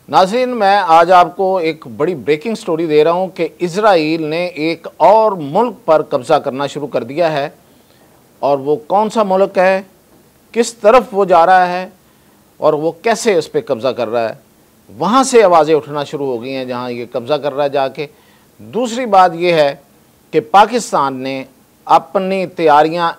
नाज़रीन, मैं आज आपको एक बड़ी ब्रेकिंग स्टोरी दे रहा हूं कि इजराइल ने एक और मुल्क पर कब्ज़ा करना शुरू कर दिया है। और वो कौन सा मुल्क है, किस तरफ वो जा रहा है और वो कैसे उस पर कब्ज़ा कर रहा है, वहाँ से आवाज़ें उठना शुरू हो गई हैं जहाँ ये कब्ज़ा कर रहा है जाके। दूसरी बात ये है कि पाकिस्तान ने अपनी तैयारियाँ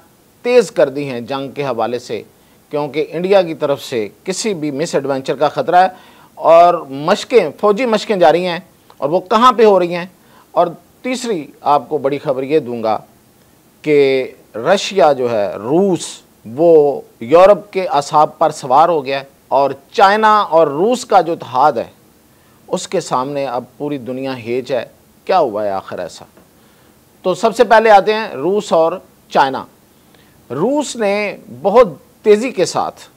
तेज़ कर दी हैं जंग के हवाले से, क्योंकि इंडिया की तरफ से किसी भी मिस एडवेंचर का ख़तरा है और मशकें, फ़ौजी मशकें जारी हैं और वो कहाँ पे हो रही हैं। और तीसरी आपको बड़ी खबर ये दूंगा कि रशिया जो है, रूस, वो यूरोप के असाब पर सवार हो गया है और चाइना और रूस का जो इत्तेहाद है उसके सामने अब पूरी दुनिया हेज है। क्या हुआ है आखिर ऐसा? तो सबसे पहले आते हैं रूस और चाइना। रूस ने बहुत तेज़ी के साथ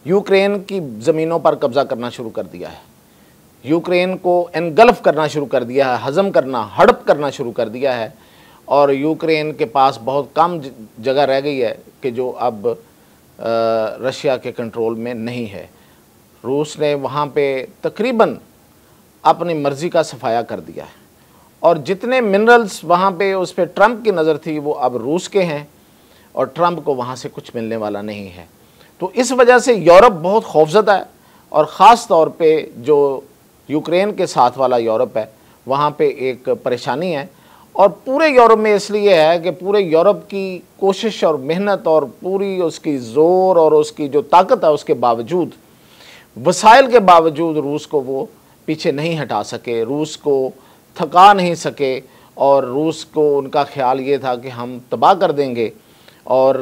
यूक्रेन की ज़मीनों पर कब्ज़ा करना शुरू कर दिया है, यूक्रेन को एनगल्फ करना शुरू कर दिया है, हज़म करना, हड़प करना शुरू कर दिया है। और यूक्रेन के पास बहुत कम जगह रह गई है कि जो अब रशिया के कंट्रोल में नहीं है। रूस ने वहाँ पे तकरीबन अपनी मर्ज़ी का सफाया कर दिया है और जितने मिनरल्स वहाँ पे उस पर ट्रंप की नज़र थी वो अब रूस के हैं और ट्रंप को वहाँ से कुछ मिलने वाला नहीं है। तो इस वजह से यूरोप बहुत खौफज़दा है और ख़ास तौर पे जो यूक्रेन के साथ वाला यूरोप है वहाँ पे एक परेशानी है। और पूरे यूरोप में इसलिए है कि पूरे यूरोप की कोशिश और मेहनत और पूरी उसकी ज़ोर और उसकी जो ताकत है उसके बावजूद, वसाइल के बावजूद रूस को वो पीछे नहीं हटा सके, रूस को थका नहीं सके। और रूस को उनका ख्याल ये था कि हम तबाह कर देंगे और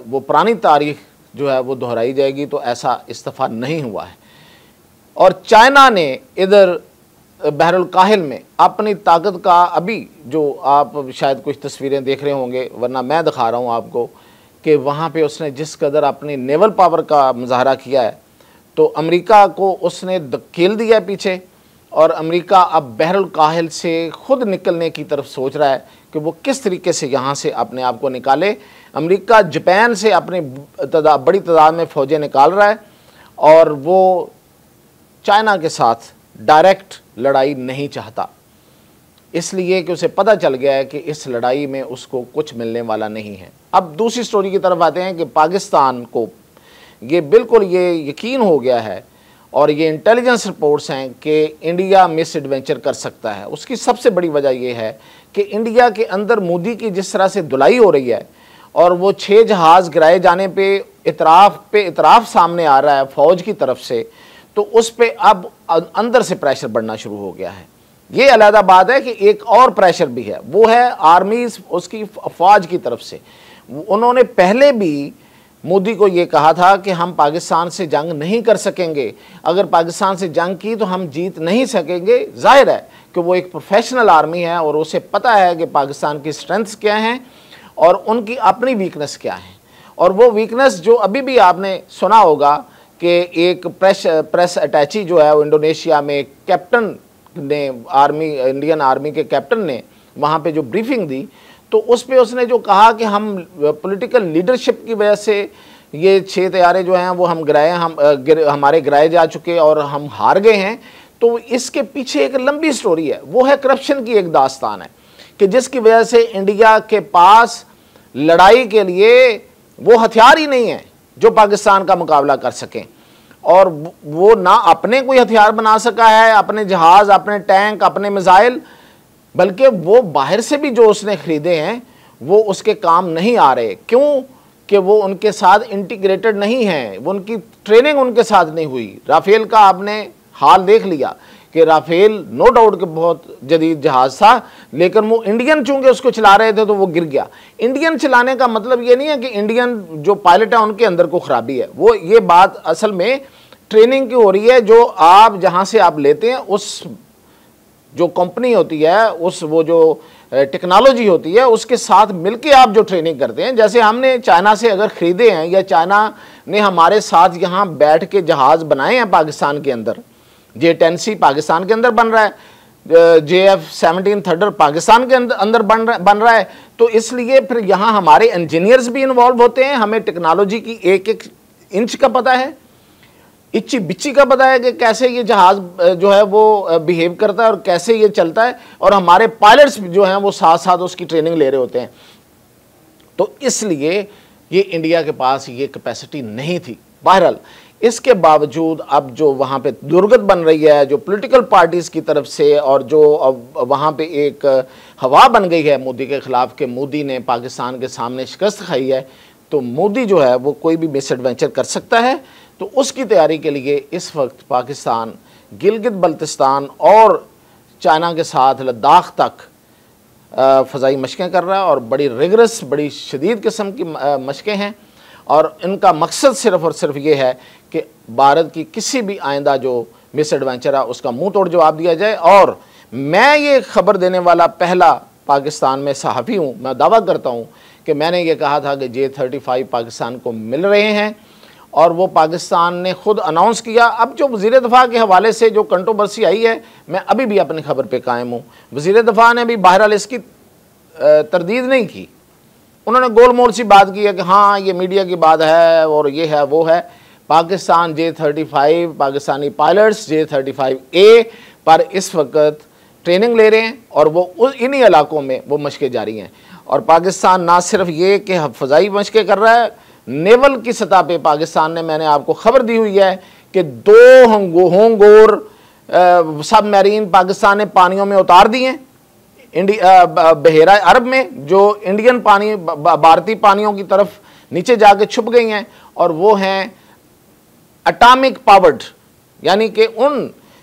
वो पुरानी तारीख़ जो है वो दोहराई जाएगी, तो ऐसा इस्तेफ़ा नहीं हुआ है। और चाइना ने इधर बहरुल काहिल में अपनी ताकत का, अभी जो आप शायद कुछ तस्वीरें देख रहे होंगे वरना मैं दिखा रहा हूँ आपको, कि वहाँ पे उसने जिस कदर अपनी नेवल पावर का मुजाहरा किया है, तो अमेरिका को उसने धकेल दिया पीछे और अमेरिका अब बहरुल काहिल से ख़ुद निकलने की तरफ सोच रहा है कि वो किस तरीके से यहाँ से अपने आप को निकाले। अमेरिका जापान से अपनी बड़ी तादाद में फ़ौजें निकाल रहा है और वो चाइना के साथ डायरेक्ट लड़ाई नहीं चाहता, इसलिए कि उसे पता चल गया है कि इस लड़ाई में उसको कुछ मिलने वाला नहीं है। अब दूसरी स्टोरी की तरफ आते हैं कि पाकिस्तान को ये बिल्कुल ये यकीन हो गया है और ये इंटेलिजेंस रिपोर्ट्स हैं कि इंडिया मिस एडवेंचर कर सकता है। उसकी सबसे बड़ी वजह यह है कि इंडिया के अंदर मोदी की जिस तरह से धुलाई हो रही है और वो 6 जहाज़ गिराए जाने पे इतराफ़ सामने आ रहा है फ़ौज की तरफ से, तो उस पर अब अंदर से प्रेशर बढ़ना शुरू हो गया है। ये अलग बात है कि एक और प्रेशर भी है, वो है आर्मी उसकी फ़ौज की तरफ से। उन्होंने पहले भी मोदी को ये कहा था कि हम पाकिस्तान से जंग नहीं कर सकेंगे, अगर पाकिस्तान से जंग की तो हम जीत नहीं सकेंगे। जाहिर है कि वो एक प्रोफेशनल आर्मी है और उसे पता है कि पाकिस्तान की स्ट्रेंथ्स क्या हैं और उनकी अपनी वीकनेस क्या है। और वो वीकनेस जो अभी भी आपने सुना होगा कि एक प्रेस अटैची जो है वो इंडोनेशिया में कैप्टन ने, इंडियन आर्मी के कैप्टन ने वहाँ पे जो ब्रीफिंग दी, तो उस पर उसने जो कहा कि हम पॉलिटिकल लीडरशिप की वजह से ये 6 तैयारे जो हैं वो हम गिराए, हमारे गिराए जा चुके और हम हार गए हैं। तो इसके पीछे एक लंबी स्टोरी है, वो है करप्शन की एक दास्तान है कि जिसकी वजह से इंडिया के पास लड़ाई के लिए वो हथियार ही नहीं है जो पाकिस्तान का मुकाबला कर सकें। और वो ना अपने कोई हथियार बना सका है, अपने जहाज़, अपने टैंक, अपने मिसाइल, बल्कि वो बाहर से भी जो उसने ख़रीदे हैं वो उसके काम नहीं आ रहे। क्यों? कि वो उनके साथ इंटीग्रेटेड नहीं हैं, वो उनकी ट्रेनिंग उनके साथ नहीं हुई। राफेल का आपने हाल देख लिया कि राफेल नो डाउट कि बहुत जदीद जहाज़ था, लेकिन वो इंडियन चूंकि उसको चला रहे थे तो वो गिर गया। इंडियन चलाने का मतलब ये नहीं है कि इंडियन जो पायलट है उनके अंदर को ख़राबी है, वो ये बात असल में ट्रेनिंग की हो रही है। जो आप जहाँ से आप लेते हैं उस जो कंपनी होती है, उस वो जो टेक्नोलॉजी होती है उसके साथ मिलके आप जो ट्रेनिंग करते हैं। जैसे हमने चाइना से अगर ख़रीदे हैं या चाइना ने हमारे साथ यहाँ बैठ के जहाज़ बनाए हैं पाकिस्तान के अंदर, J-10C पाकिस्तान के अंदर बन रहा है, JF-17 थंडर पाकिस्तान के अंदर बन रहा है, तो इसलिए फिर यहाँ हमारे इंजीनियर्स भी इन्वॉल्व होते हैं, हमें टेक्नोलॉजी की एक एक इंच का पता है। इच्ची बिच्ची का बताया कि कैसे ये जहाज़ जो है वो बिहेव करता है और कैसे ये चलता है, और हमारे पायलट्स जो हैं वो साथ साथ उसकी ट्रेनिंग ले रहे होते हैं। तो इसलिए ये इंडिया के पास ये कैपेसिटी नहीं थी। बहरहाल इसके बावजूद अब जो वहाँ पे दुर्गत बन रही है, जो पॉलिटिकल पार्टीज़ की तरफ से, और जो अब वहाँ पे एक हवा बन गई है मोदी के ख़िलाफ़ कि मोदी ने पाकिस्तान के सामने शिकस्त खाई है, तो मोदी जो है वो कोई भी मिस एडवेंचर कर सकता है। तो उसकी तैयारी के लिए इस वक्त पाकिस्तान गिलगित बल्तिस्तान और चाइना के साथ लद्दाख तक फ़ज़ाई मशक़ें कर रहा है, और बड़ी रिगरस, बड़ी शदीद किस्म की मशक़ें हैं, और इनका मकसद सिर्फ़ और सिर्फ ये है कि भारत की किसी भी आइंदा जो मिस एडवेंचर है उसका मुंह तोड़ जवाब दिया जाए। और मैं ये खबर देने वाला पहला पाकिस्तान में सहाफ़ी हूँ। मैं दावा करता हूँ कि मैंने ये कहा था कि J-35 पाकिस्तान को मिल रहे हैं, और वो पाकिस्तान ने ख़ुद अनाउंस किया। अब जो वज़ीर दफ़ा के हवाले से जो कंट्रोवर्सी आई है, मैं अभी भी अपनी खबर पे कायम हूँ। वज़ीर दफ़ा ने भी बहरहाल इसकी तरदीद नहीं की, उन्होंने गोल मोल सी बात की है कि हाँ ये मीडिया की बात है और ये है वो है। Pakistan J-35 Pakistani pilots J-35A पर इस वक्त ट्रेनिंग ले रहे हैं, और वो इन्हीं इलाकों में वो मशक़ें जारी हैं। और पाकिस्तान ना सिर्फ ये कि फ़ज़ाई मशक़ें कर रहा है, नेवल की सतह पे पाकिस्तान ने, मैंने आपको खबर दी हुई है कि 2 होंगोर सबमरीन पाकिस्तान ने पानियों में उतार दिए हैं, बहेरा अरब में, जो इंडियन पानी भारतीय पानियों की तरफ नीचे जाके छुप गई हैं, और वो हैं एटॉमिक पावर्ड, यानी कि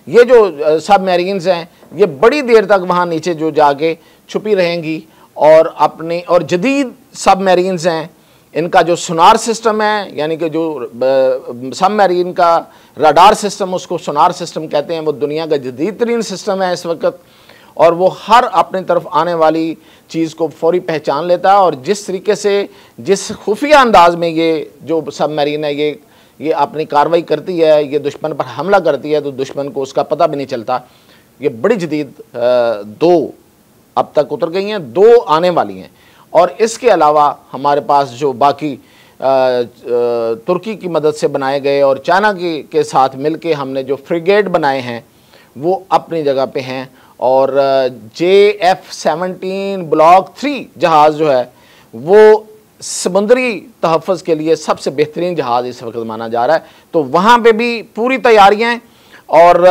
ये जो सबमरीन्स हैं ये बड़ी देर तक वहाँ नीचे जो जाके छुपी रहेंगी, और जदीद सबमरीन्स हैं, इनका जो सोनार सिस्टम है, यानी कि जो सबमरीन का रडार सिस्टम, उसको सोनार सिस्टम कहते हैं, वो दुनिया का जदीद तरीन सिस्टम है इस वक्त, और वो हर अपनी तरफ आने वाली चीज़ को फौरी पहचान लेता है। और जिस तरीके से, जिस खुफिया अंदाज में ये जो सबमरीन है ये अपनी कार्रवाई करती है, ये दुश्मन पर हमला करती है, तो दुश्मन को उसका पता भी नहीं चलता। ये बड़ी जदीद 2 अब तक उतर गई हैं, 2 आने वाली हैं। और इसके अलावा हमारे पास जो बाकी तुर्की की मदद से बनाए गए और चाइना के साथ मिलके हमने जो फ्रिगेट बनाए हैं वो अपनी जगह पे हैं, और JF-17 ब्लॉक 3 जहाज़ जो है वो समुद्री तहफ़्फ़ुज़ के लिए सबसे बेहतरीन जहाज़ इस वक्त माना जा रहा है। तो वहाँ पे भी पूरी तैयारियाँ हैं, और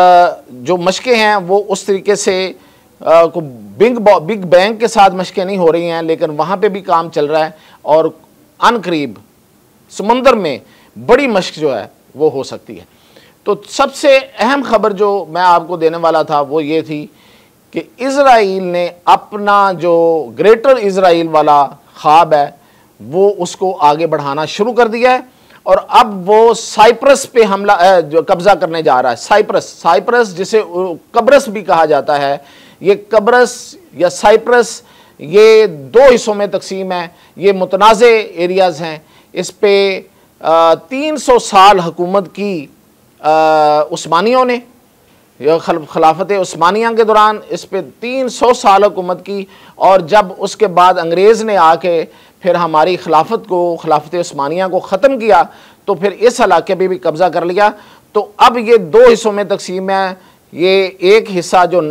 जो मशक़ें हैं वो उस तरीके से बिग बैंग के साथ मशक़ें नहीं हो रही हैं, लेकिन वहाँ पे भी काम चल रहा है, और अनकरीब समुंदर में बड़ी मशक़ जो है वो हो सकती है। तो सबसे अहम खबर जो मैं आपको देने वाला था वो ये थी कि इज़राइल ने अपना जो ग्रेटर इज़राइल वाला ख्वाब है वो उसको आगे बढ़ाना शुरू कर दिया है, और अब वो साइप्रस पे हमला जो कब्ज़ा करने जा रहा है। साइप्रस जिसे कब्रस भी कहा जाता है, ये कब्रस या साइप्रस ये 2 हिस्सों में तकसीम है। ये मुतनाज़ एरियाज़ हैं। इस पे 300 साल हुकूमत की उस्मानियों ने, खिलाफत उस्मानिया के दौरान इस पे 300 साल हुकूमत की, और जब उसके बाद अंग्रेज़ ने आके फिर हमारी खिलाफत उस्मानिया को ख़त्म किया, तो फिर इस इलाके पे भी कब्ज़ा कर लिया। तो अब ये 2 हिस्सों में तकसीम है। ये एक हिस्सा जो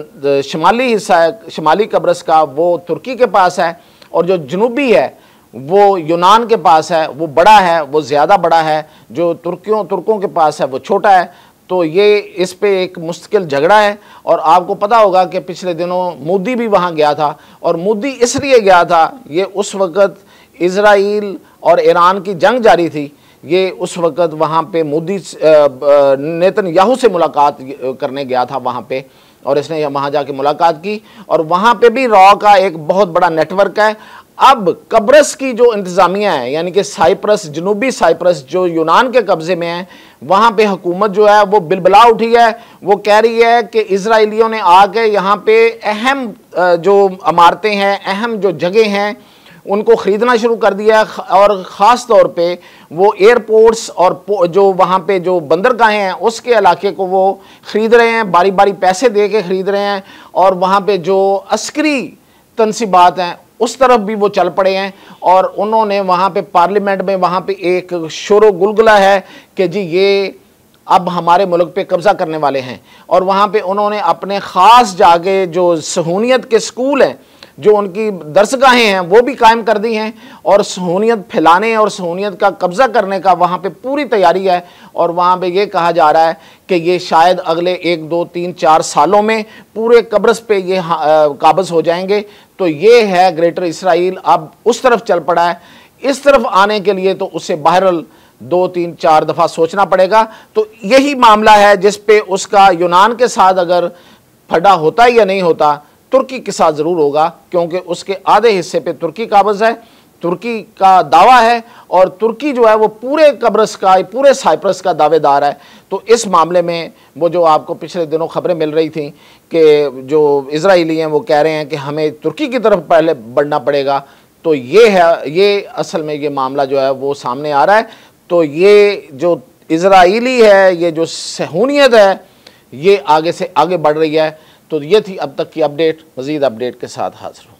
शुमाली हिस्सा है, शुमाली कब्रस का, वो तुर्की के पास है, और जो जनूबी है वो यूनान के पास है। वो बड़ा है, वो ज़्यादा बड़ा है। जो तुर्कों के पास है वो छोटा है। तो ये इस पे एक मुश्किल झगड़ा है। और आपको पता होगा कि पिछले दिनों मोदी भी वहाँ गया था, और मोदी इसलिए गया था, ये उस वक़्त इज़राइल और ईरान की जंग जारी थी। ये उस वक़्त वहाँ पे मोदी नेतन्याहू से मुलाकात करने गया था वहाँ पे, और इसने वहाँ जाके मुलाकात की, और वहाँ पे भी रॉ का एक बहुत बड़ा नेटवर्क है। अब कब्रस की जो इंतज़ामिया है, यानी कि साइप्रस, जनूबी साइप्रस जो यूनान के कब्ज़े में है, वहाँ पे हुकूमत जो है वो बिलबिला उठी है। वो कह रही है कि इज़राइलियों ने आके यहाँ पे अहम जो इमारतें हैं, अहम जो जगह हैं, उनको ख़रीदना शुरू कर दिया है, और ख़ास तौर पे वो एयरपोर्ट्स और जो वहाँ पे जो बंदरगाहें हैं उसके इलाके को वो ख़रीद रहे हैं, बारी बारी पैसे दे के ख़रीद रहे हैं, और वहाँ पे जो अस्करी तनसीबात हैं उस तरफ भी वो चल पड़े हैं। और उन्होंने वहाँ पे पार्लियामेंट में वहाँ पे एक शोर गुलगुला है कि जी ये अब हमारे मुल्क पे कब्ज़ा करने वाले हैं। और वहाँ पे उन्होंने अपने ख़ास जाके जो सहूनियत के स्कूल हैं, जो उनकी दरसगाहें हैं, वो भी कायम कर दी हैं और सहूनियत फैलाने और सहूनियत का कब्ज़ा करने का वहाँ पे पूरी तैयारी है। और वहाँ पे ये कहा जा रहा है कि ये शायद अगले 1, 2, 3, 4 सालों में पूरे कब्रस पे ये काबज़ हो जाएंगे। तो ये है ग्रेटर इसराइल अब उस तरफ चल पड़ा है। इस तरफ आने के लिए तो उसे बहरहाल 2, 3, 4 दफ़ा सोचना पड़ेगा। तो यही मामला है जिस पे उसका यूनान के साथ अगर फटा होता या नहीं होता, तुर्की के साथ ज़रूर होगा, क्योंकि उसके आधे हिस्से पे तुर्की काबज़ है, तुर्की का दावा है और तुर्की जो है वो पूरे कब्रस का, पूरे साइप्रस का दावेदार है। तो इस मामले में वो जो आपको पिछले दिनों खबरें मिल रही थी कि जो इजराइली हैं वो कह रहे हैं कि हमें तुर्की की तरफ पहले बढ़ना पड़ेगा, तो ये है, ये असल में ये मामला जो है वो सामने आ रहा है। तो ये जो इजराइली है, ये जो सहूनियत है, ये आगे से आगे बढ़ रही है। तो ये थी अब तक की अपडेट। मज़ीद अपडेट के साथ हाज़िर हूँ।